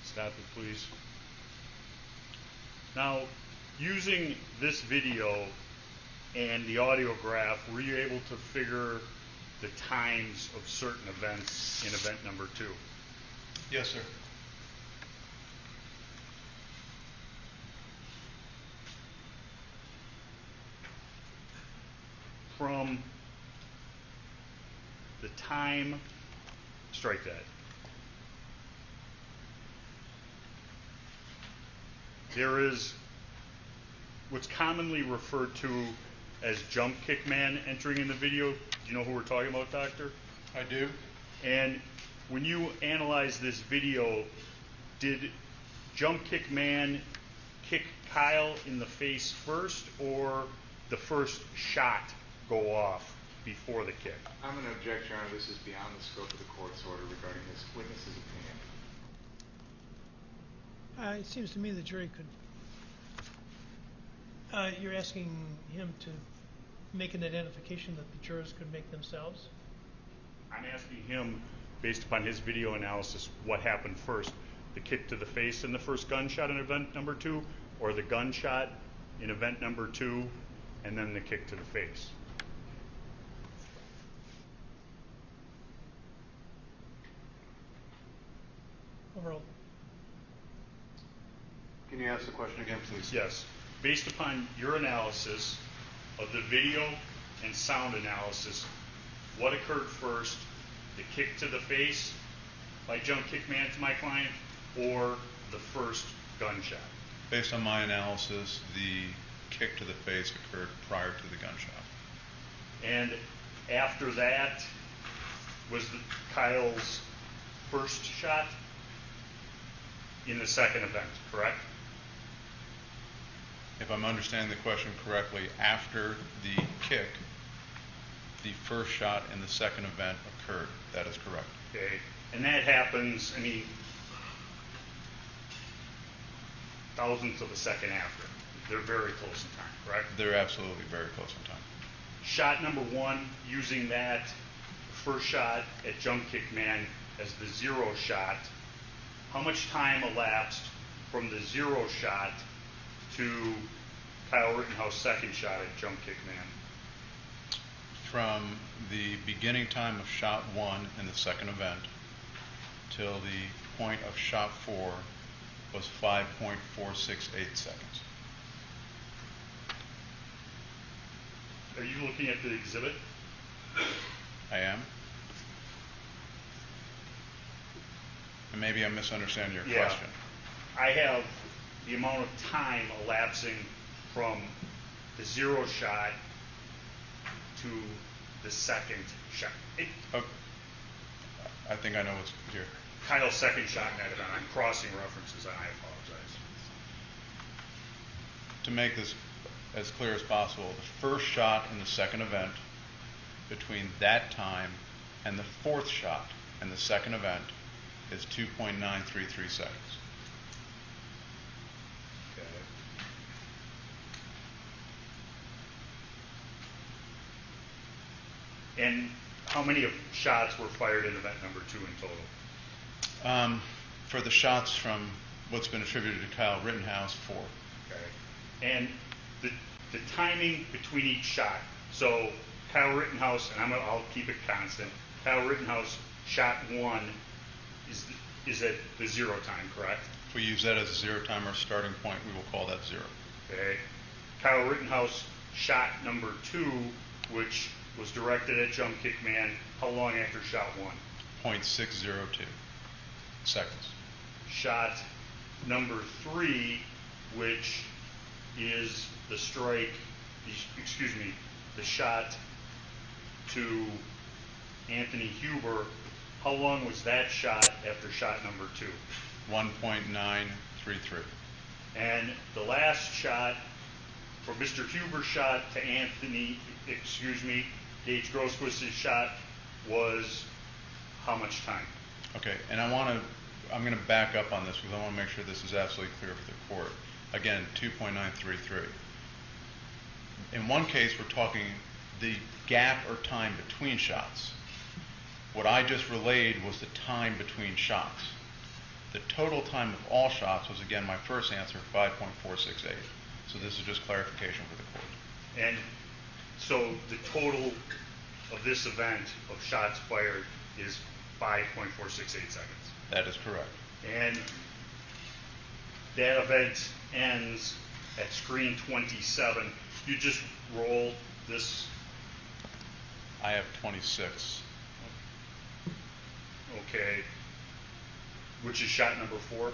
Stop it, please. Now, using this video and the audiograph, were you able to figure the times of certain events in event number 2? Yes, sir. From the time, strike that. There is what's commonly referred to as jump kick man entering in the video. Do you know who we're talking about, Doctor? I do. And when you analyze this video, did jump kick man kick Kyle in the face first, or the first shot go off before the kick? I'm going to object, Your Honor. This is beyond the scope of the court's order regarding this witness's opinion. It seems to me the jury could. You're asking him to make an identification that the jurors could make themselves? I'm asking him, based upon his video analysis, what happened first. The kick to the face in the first gunshot in event number 2, or the gunshot in event number 2, and then the kick to the face. Overall. Can you ask the question again, please? Yes. Based upon your analysis of the video and sound analysis, what occurred first, the kick to the face by jump kick man to my client, or the first gunshot? Based on my analysis, the kick to the face occurred prior to the gunshot. And after that, was Kyle's first shot in the second event, correct? If I'm understanding the question correctly, after the kick, the first shot in the second event occurred. That is correct. Okay, and that happens, I mean, thousandths of a second after. They're very close in time, correct? They're absolutely very close in time. Shot number one, using that first shot at Jump Kick Man as the zero shot, how much time elapsed from the zero shot to Kyle Rittenhouse' second shot at Jump Kick Man? From the beginning time of shot one in the second event till the point of shot four was 5.468 seconds. Are you looking at the exhibit? I am. And maybe I'm misunderstanding your question. I have the amount of time elapsing from the zero shot to the second shot. I think I know what's here. Kyle's second shot in that event. I'm crossing references, and I apologize. To make this as clear as possible, the first shot in the second event between that time and the fourth shot in the second event is 2.933 seconds. Okay. And how many of shots were fired in event number 2 in total? For the shots from what's been attributed to Kyle Rittenhouse, 4. Okay. And the timing between each shot. So Kyle Rittenhouse, and I'll keep it constant. Kyle Rittenhouse shot 1 is at the zero time, correct? If we use that as a zero time or starting point, we will call that 0. Okay. Kyle Rittenhouse shot number 2, which was directed at Jump Kick Man, how long after shot 1? 0.602 seconds. Shot number 3, which is the strike, the shot to Anthony Huber, how long was that shot after shot number 2? 1.933. And the last shot, for Mr. Huber's shot to Gage Grosquist's shot was how much time? Okay, and I'm going to back up on this because I want to make sure this is absolutely clear for the court. Again, 2.933. In one case, we're talking the gap or time between shots. What I just relayed was the time between shots. The total time of all shots was, again, my first answer, 5.468. So this is just clarification for the court. And so the total of this event of shots fired is 5.468 seconds. That is correct. And that event ends at screen 27. You just roll this. I have 26. Okay. Which is shot number 4?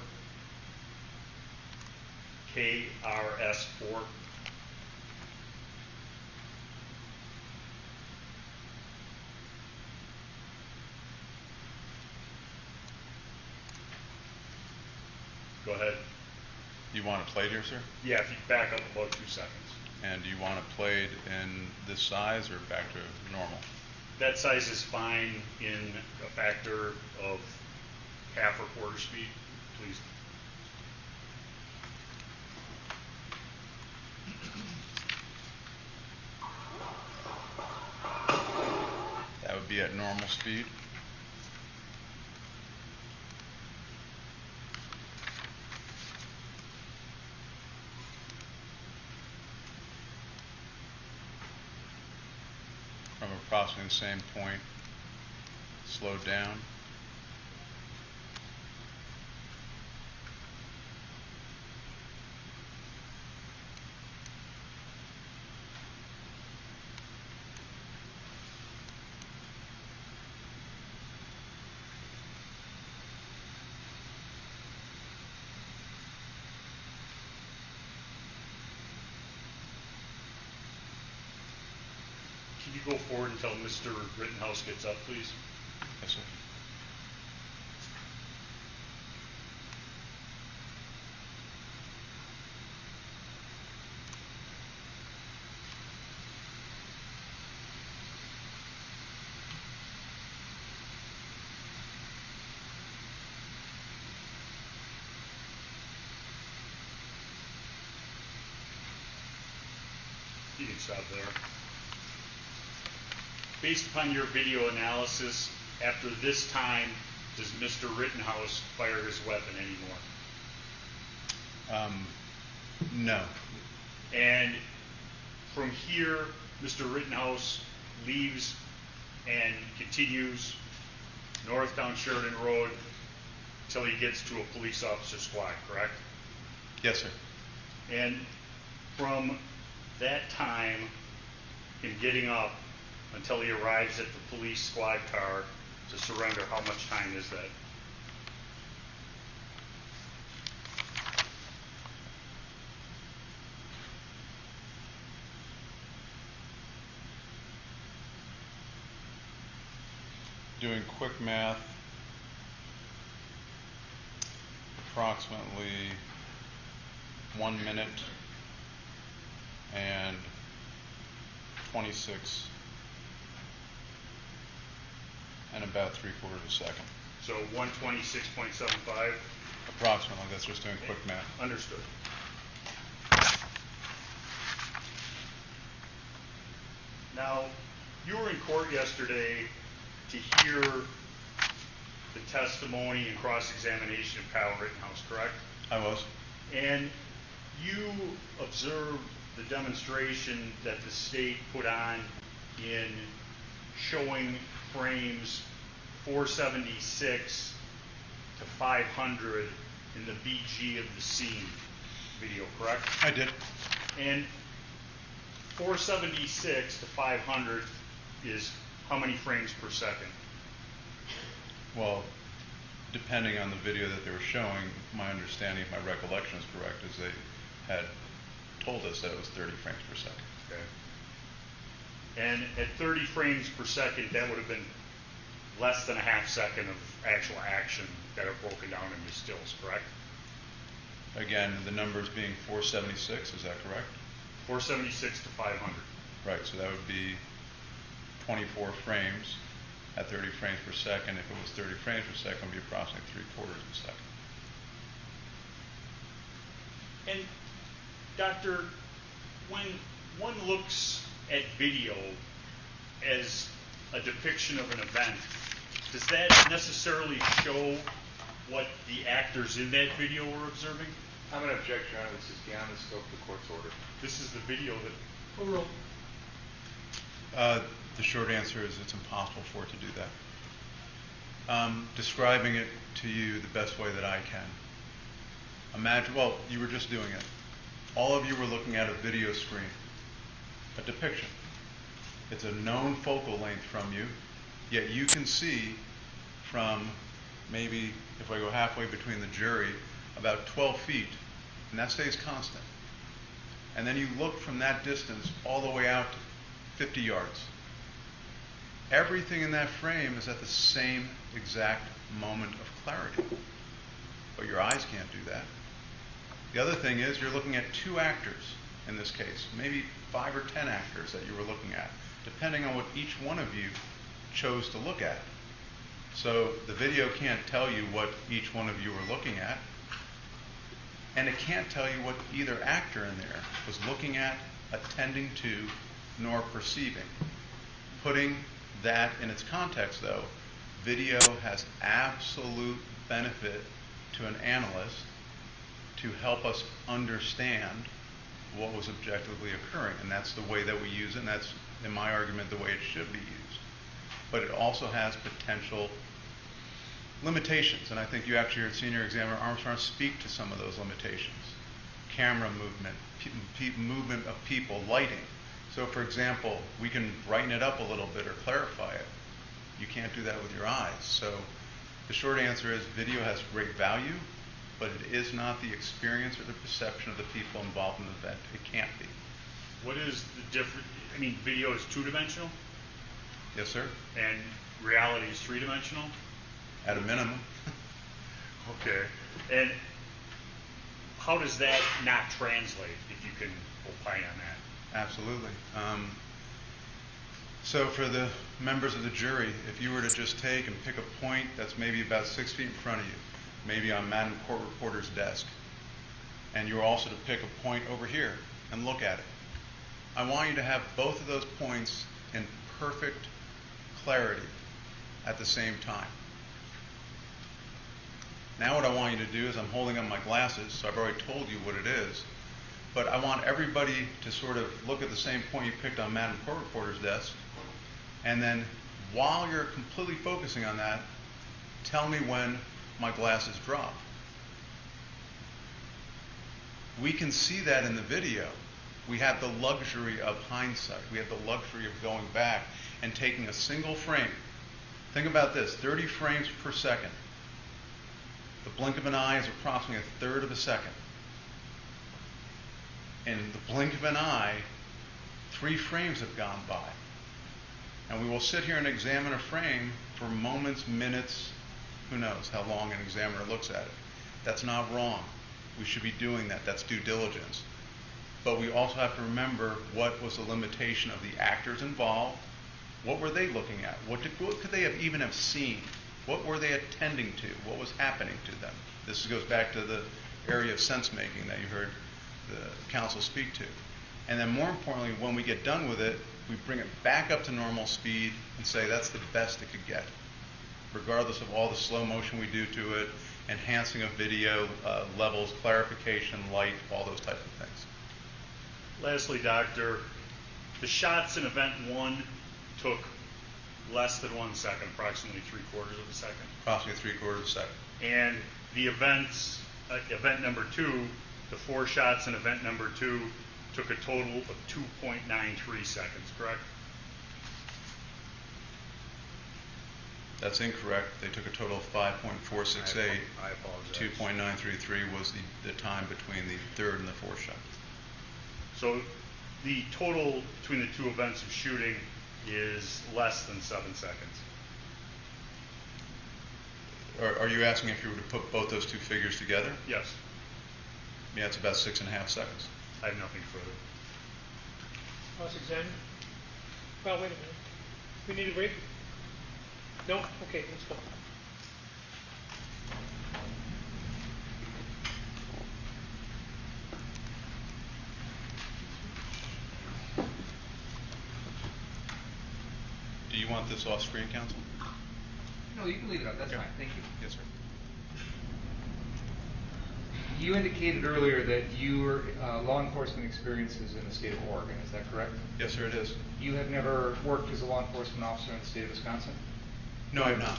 KRS4. Go ahead. You want it played here, sir? Yeah, if you back up about 2 seconds. And do you want it played in this size or back to normal? That size is fine in a factor of half or quarter speed, please. That would be at normal speed. From approximately the same point, slowed down. Can you go forward until Mr. Rittenhouse gets up, please? Yes, sir. You can stop there. Based upon your video analysis, after this time, does Mr. Rittenhouse fire his weapon anymore? No. And from here, Mr. Rittenhouse leaves and continues north down Sheridan Road until he gets to a police officer squad, correct? Yes, sir. And from that time in getting up until he arrives at the police squad car to surrender, how much time is that? Doing quick math, approximately 1 minute and 26 and about 3/4 seconds. So 126.75? Approximately, that's just doing quick math. Understood. Now, you were in court yesterday to hear the testimony and cross-examination of Kyle Rittenhouse, correct? I was. And you observed the demonstration that the state put on in showing frames 476 to 500 in the BG of the scene video, correct? I did. And 476 to 500 is how many frames per second? Well, depending on the video that they were showing, my understanding, if my recollection is correct, is they had told us that it was 30 frames per second. Okay. And at 30 frames per second, that would have been less than a half second of actual action that are broken down into stills, correct? Again, the numbers being 476, is that correct? 476 to 500. Right, so that would be 24 frames at 30 frames per second. If it was 30 frames per second, it would be approximately 3/4 of a second. And Doctor, when one looks at video as a depiction of an event, does that necessarily show what the actors in that video were observing? I'm going to object, Your Honor. This is beyond the scope of the court's order. This is the video that... Overruled. The short answer is it's impossible for it to do that. Describing it to you the best way that I can. Imagine, well, you were just doing it. All of you were looking at a video screen, a depiction. It's a known focal length from you, yet you can see from maybe, if I go halfway between the jury, about 12 feet, and that stays constant. And then you look from that distance all the way out to 50 yards. Everything in that frame is at the same exact moment of clarity. But your eyes can't do that. The other thing is you're looking at 2 actors in this case, maybe 5 or 10 actors that you were looking at, depending on what each one of you chose to look at. So the video can't tell you what each one of you were looking at, and it can't tell you what either actor in there was looking at, attending to, nor perceiving. Putting that in its context, though, video has absolute benefit to an analyst to help us understand what was objectively occurring, and that's the way that we use it, and that's, in my argument, the way it should be used. But it also has potential limitations, and I think you actually heard Senior Examiner Armstrong speak to some of those limitations. Camera movement, movement of people, lighting. So, for example, we can brighten it up a little bit or clarify it. You can't do that with your eyes. So the short answer is video has great value, but it is not the experience or the perception of the people involved in the event. It can't be. What is the difference? I mean, video is 2-dimensional? Yes, sir. And reality is three-dimensional? At a minimum. Okay. And how does that not translate, if you can opine on that? Absolutely. So for the members of the jury, if you were to just take and pick a point that's maybe about 6 feet in front of you, maybe on Madam Court Reporter's desk, and you were also to pick a point over here and look at it, I want you to have both of those points in perfect clarity at the same time. Now what I want you to do is, I'm holding up my glasses, so I've already told you what it is, but I want everybody to sort of look at the same point you picked on Madam Court Reporter's desk, and then while you're completely focusing on that, tell me when my glasses drop. We can see that in the video. We have the luxury of hindsight. We have the luxury of going back and taking a single frame. Think about this, 30 frames per second. The blink of an eye is approximately a third of a second. In the blink of an eye, 3 frames have gone by. And we will sit here and examine a frame for moments, minutes, who knows how long an examiner looks at it. That's not wrong. We should be doing that. That's due diligence. But we also have to remember what was the limitation of the actors involved. What were they looking at? What could they have even have seen? What were they attending to? What was happening to them? This goes back to the area of sense making that you heard the counsel speak to. And then more importantly, when we get done with it, we bring it back up to normal speed and say that's the best it could get, regardless of all the slow motion we do to it, enhancing of video, levels, clarification, light, all those types of things. Lastly, Doctor, the shots in event 1 took less than 1 second, approximately 3/4 of a second. Approximately 3/4 of a second. And the events, event number 2, the 4 shots in event number 2 took a total of 2.93 seconds, correct? That's incorrect. They took a total of 5.468. I apologize. 2.933 was the time between the third and the fourth shot. So the total between the 2 events of shooting is less than 7 seconds. Are you asking if you were to put both those 2 figures together? Yes. Yeah, it's about 6.5 seconds. I have nothing further. Cross-examine? Well, wait a minute. We need a break? No? Okay, let's go. Do you want this off screen, counsel? No, you can leave it up. That's Okay. fine. Thank you. Yes, sir. You indicated earlier that your law enforcement experiences in the state of Oregon. Is that correct? Yes, sir, it is. You have never worked as a law enforcement officer in the state of Wisconsin? No, I have not.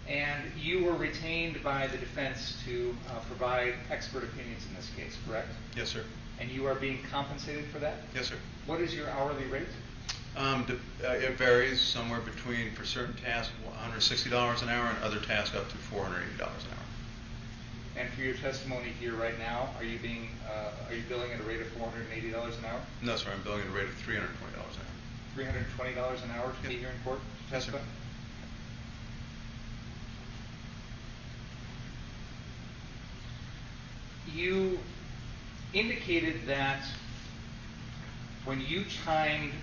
And you were retained by the defense to provide expert opinions in this case, correct? Yes, sir. And you are being compensated for that? Yes, sir. What is your hourly rate? It varies somewhere between, for certain tasks, $160 an hour, and other tasks up to $480 an hour. And for your testimony here right now, are you billing at a rate of $480 an hour? No, sir, I'm billing at a rate of $320 an hour. $320 an hour to be Yep. here in court to Yes, sir. testify? You indicated that when you timed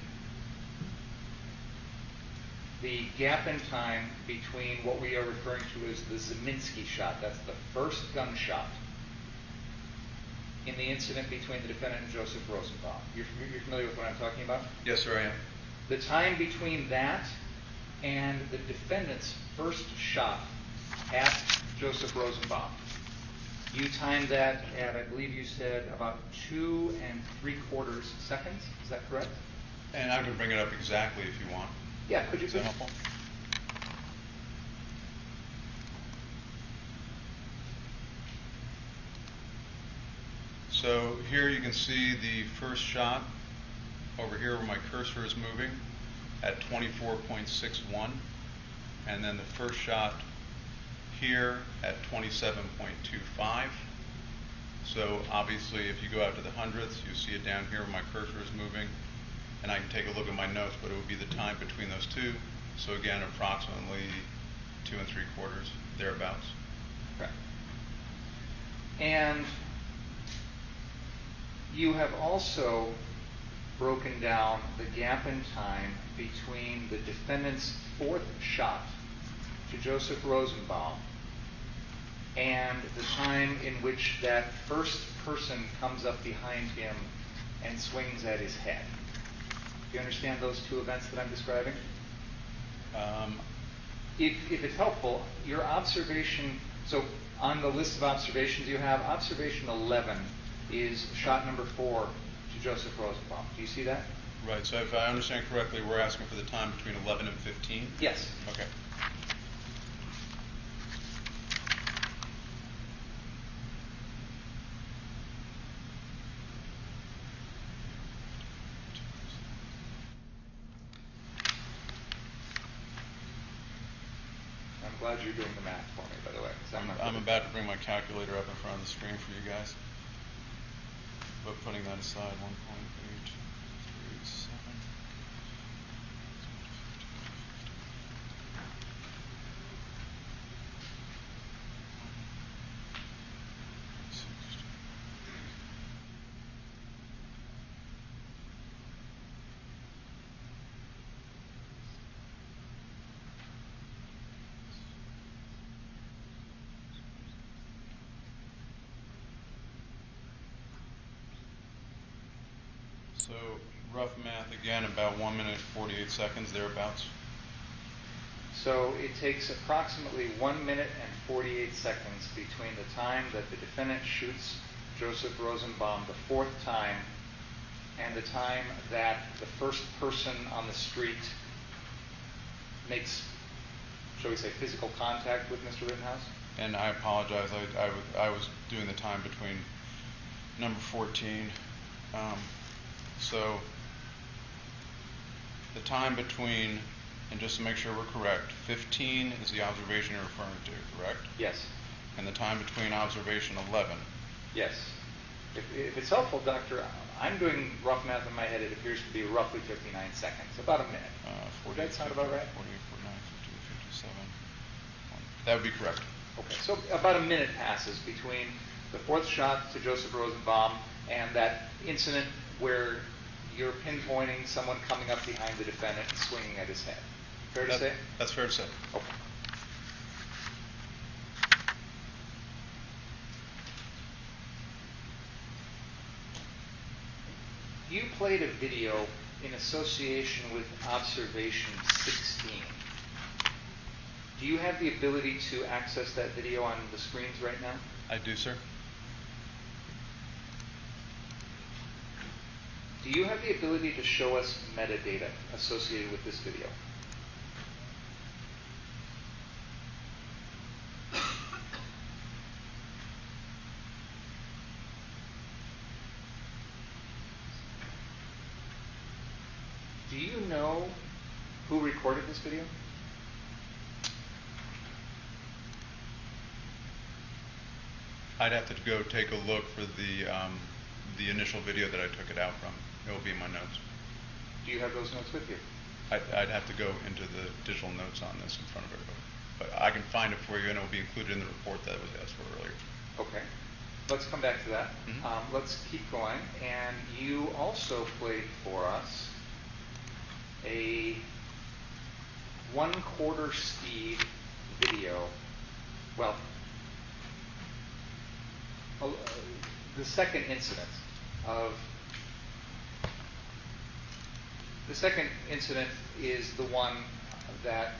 the gap in time between what we are referring to as the Zeminski shot, that's the first gunshot, in the incident between the defendant and Joseph Rosenbaum. You're familiar with what I'm talking about? Yes, sir, I am. The time between that and the defendant's first shot at Joseph Rosenbaum, you timed that at, I believe you said, about 2 3/4 seconds. Is that correct? And I can bring it up exactly if you want. Yeah, could you Is that please? helpful? So here you can see the first shot over here where my cursor is moving at 24.61, and then the first shot here at 27.25. So obviously if you go out to the hundredths, you see it down here where my cursor is moving. and I can take a look at my notes, but it would be the time between those two. So again, approximately 2 3/4, thereabouts. Okay. And you have also broken down the gap in time between the defendant's fourth shot to Joseph Rosenbaum and the time in which that first person comes up behind him and swings at his head. Do you understand those two events that I'm describing? If it's helpful, your observation, so on the list of observations you have, observation 11 is shot number 4 to Joseph Rosenbaum. Do you see that? Right, so if I understand correctly, we're asking for the time between 11 and 15? Yes. Okay. I'm glad you're doing the math for me, by the way. 'Cause I'm about to bring my calculator up in front of the screen for you guys. But putting that aside, 1.837. So, rough math again, about 1 minute 48 seconds, thereabouts. So it takes approximately 1 minute and 48 seconds between the time that the defendant shoots Joseph Rosenbaum the fourth time and the time that the first person on the street makes, shall we say, physical contact with Mr. Rittenhouse? And I apologize, I was doing the time between number 14. So the time between, and just to make sure we're correct, 15 is the observation you're referring to, correct? Yes. And the time between observation 11. Yes. If it's helpful, Doctor, I'm doing rough math in my head. It appears to be roughly 59 seconds, about a minute. Does that sound about right? 48, 49, 50, 57. That would be correct. Okay, so about a minute passes between the fourth shot to Joseph Rosenbaum and that incident where you're pinpointing someone coming up behind the defendant and swinging at his head. Fair to say? That's fair to say. Okay. You played a video in association with observation 16. Do you have the ability to access that video on the screens right now? I do, sir. Do you have the ability to show us metadata associated with this video? Do you know who recorded this video? I'd have to go take a look for the initial video that I took it out from. It will be in my notes. Do you have those notes with you? I'd have to go into the digital notes on this in front of everybody. But I can find it for you, and it will be included in the report that was asked for earlier. Okay. Let's come back to that. Mm-hmm. Let's keep going. And you also played for us a 1/4 speed video. Well, the second incident is the one that,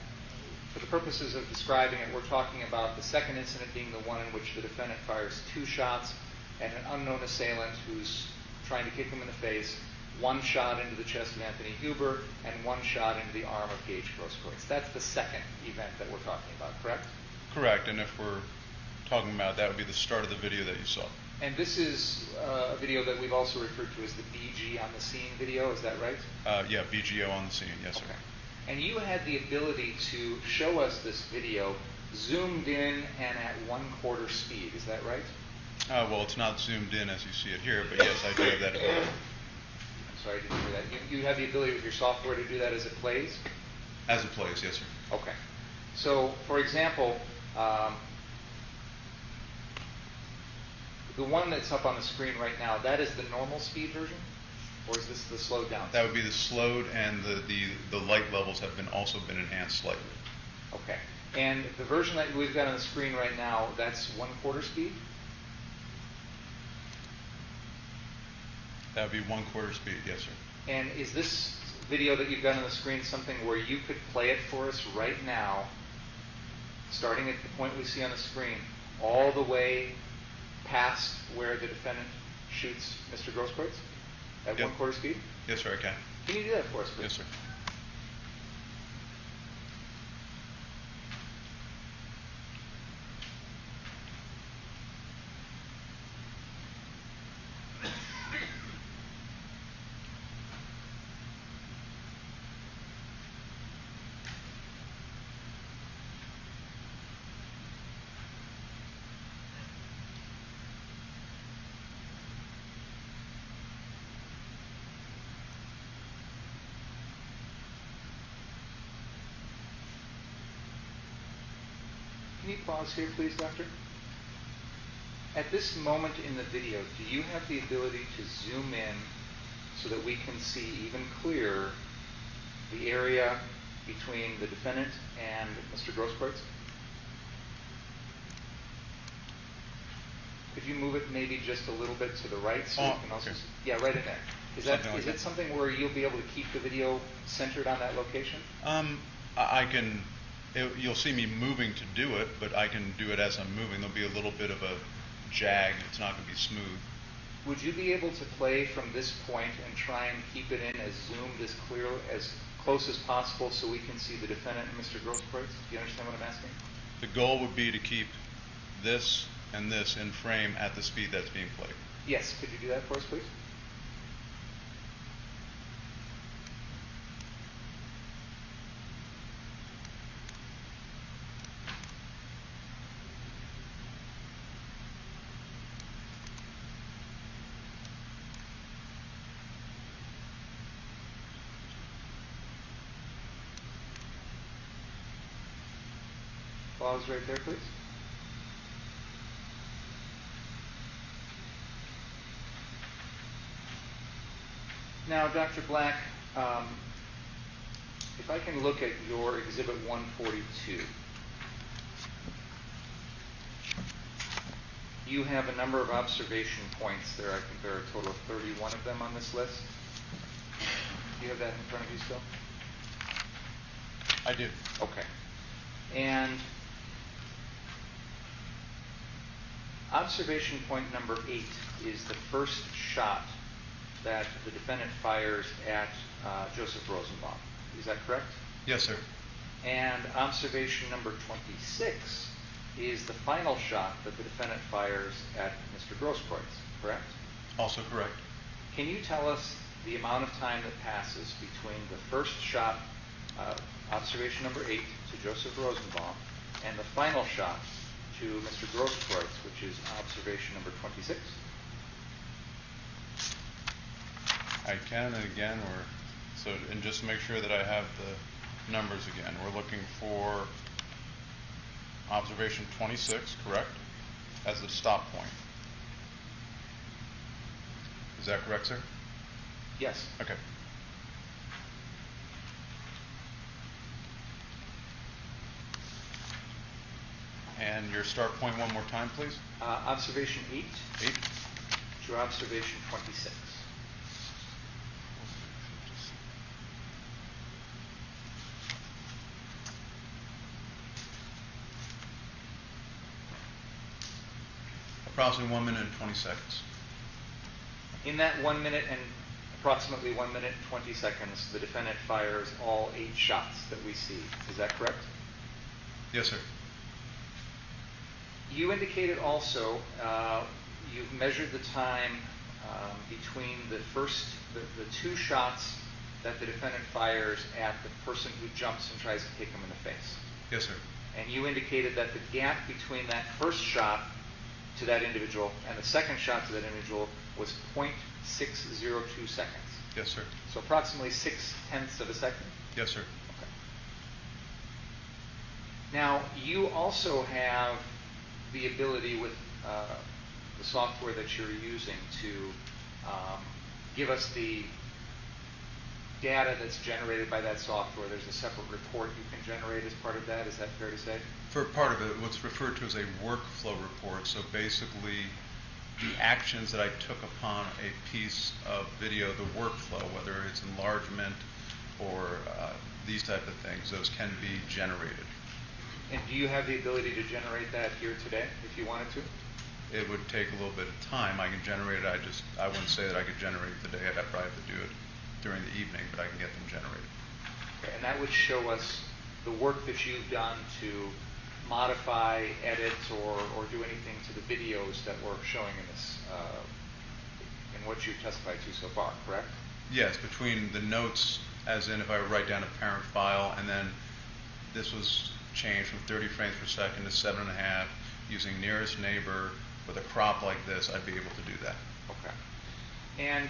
for the purposes of describing it, we're talking about the second incident being the one in which the defendant fires 2 shots at an unknown assailant who's trying to kick him in the face, 1 shot into the chest of Anthony Huber, and 1 shot into the arm of Gage Grosskreutz. That's the second event that we're talking about, correct? Correct, and if we're talking about that would be the start of the video that you saw. And this is a video that we've also referred to as the BG on the scene video, is that right? Yeah, BGO on the scene, yes, sir. Okay. And you had the ability to show us this video zoomed in and at 1/4 speed, is that right? Well, it's not zoomed in as you see it here, but yes, I do have that ability. sorry, I didn't hear that. You have the ability with your software to do that as it plays? As it plays, yes, sir. Okay. So, for example, the one that's up on the screen right now, that is the normal speed version? Or is this the slowed down? That would be the slowed, and the light levels have also been enhanced slightly. Okay. And the version that we've got on the screen right now, that's 1/4 speed? That would be 1/4 speed, yes, sir. And is this video that you've got on the screen something where you could play it for us right now, starting at the point we see on the screen, all the way past where the defendant shoots Mr. Grosskreutz at Yep. 1/4 speed? Yes, sir, I can. Can you do that for us, please? Yes, sir. Can you pause here, please, Doctor? At this moment in the video, do you have the ability to zoom in so that we can see even clearer the area between the defendant and Mr. Grosskreutz? Could you move it maybe just a little bit to the right so we can also okay. see? Yeah, right in there. Is it something where you'll be able to keep the video centered on that location? I can. You'll see me moving to do it, but I can do it as I'm moving. There'll be a little bit of a jag. It's not going to be smooth. Would you be able to play from this point and try and keep it in as zoomed, as clear, as close as possible so we can see the defendant and Mr. Grosskreutz? Do you understand what I'm asking? The goal would be to keep this and this in frame at the speed that's being played. Yes. Could you do that for us, please? Pause right there, please. Now, Dr. Black, if I can look at your Exhibit 142, you have a number of observation points there. I think there are a total of 31 of them on this list. Do you have that in front of you still? I do. Okay. And observation point number 8 is the first shot that the defendant fires at Joseph Rosenbaum. Is that correct? Yes, sir. And observation number 26 is the final shot that the defendant fires at Mr. Grosskreutz, correct? Also correct. Can you tell us the amount of time that passes between the first shot, observation number 8, to Joseph Rosenbaum, and the final shot to Mr. Grosskreutz, which is observation number 26? I can, and again, and just to make sure that I have the numbers again, we're looking for observation 26, correct, as the stop point. Is that correct, sir? Yes. Okay. And your start point one more time, please. Observation 8 8. to observation 26. Approximately 1 minute and 20 seconds. In that 1 minute and approximately 1 minute and 20 seconds, the defendant fires all 8 shots that we see. Is that correct? Yes, sir. You indicated also you've measured the time between the 2 shots that the defendant fires at the person who jumps and tries to kick him in the face. Yes, sir. And you indicated that the gap between that first shot to that individual and the second shot to that individual was 0.602 seconds. Yes, sir. So approximately 0.6 of a second? Yes, sir. Okay. Now, you also have the ability with the software that you're using to give us the data that's generated by that software. There's a separate report you can generate as part of that. Is that fair to say? For part of it, what's referred to as a workflow report. So basically, the actions that I took upon a piece of video, the workflow, whether it's enlargement or these type of things, those can be generated. And do you have the ability to generate that here today if you wanted to? It would take a little bit of time. I can generate it. I wouldn't say that I could generate it today. I'd probably have to do it during the evening, but I can get them generated. Okay, and that would show us the work that you've done to modify, edit, or do anything to the videos that we're showing in this, in what you've testified to so far, correct? Yes, between the notes, as in if I write down a parent file, and then this was changed from 30 frames per second to 7.5, using nearest neighbor with a crop like this, I'd be able to do that. Okay. And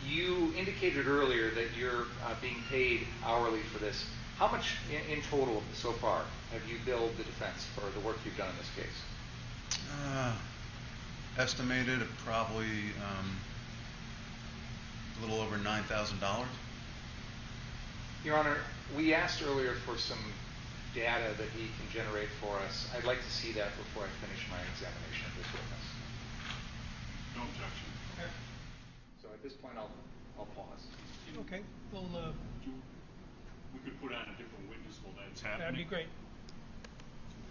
you indicated earlier that you're being paid hourly for this. It How much in total so far have you billed the defense for the work you've done in this case? Estimated at probably a little over $9,000. Your Honor, we asked earlier for some data that he can generate for us. I'd like to see that before I finish my examination of this witness. No objection. Okay. So at this point, I'll pause. Okay. Well, We could put on a different witness while that's happening. that'd be great.